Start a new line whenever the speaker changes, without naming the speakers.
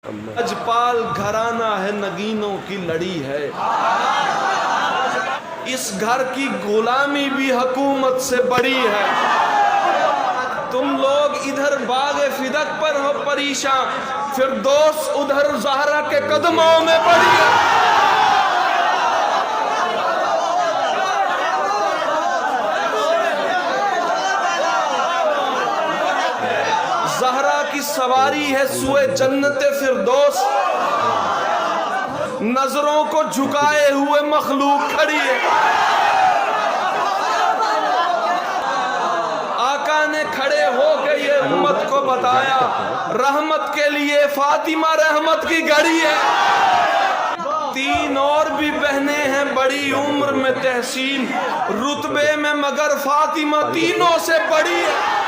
अजपाल घराना है, नगीनों की लड़ी है। इस घर की गुलामी भी हुकूमत से बड़ी है। तुम लोग इधर बागे फिदक पर हो परेशान, फिर दोस्त उधर ज़हरा के कदमों में पड़ी है। ज़हरा की सवारी है सुए जन्नते फिरदौस, नजरों को झुकाए हुए मखलूक खड़ी है। आका ने खड़े होकर ये उम्मत को बताया, रहमत के लिए फातिमा रहमत की घड़ी है। तीन और भी बहनें हैं बड़ी उम्र में तहसीन, रुतबे में मगर फातिमा तीनों से बड़ी है।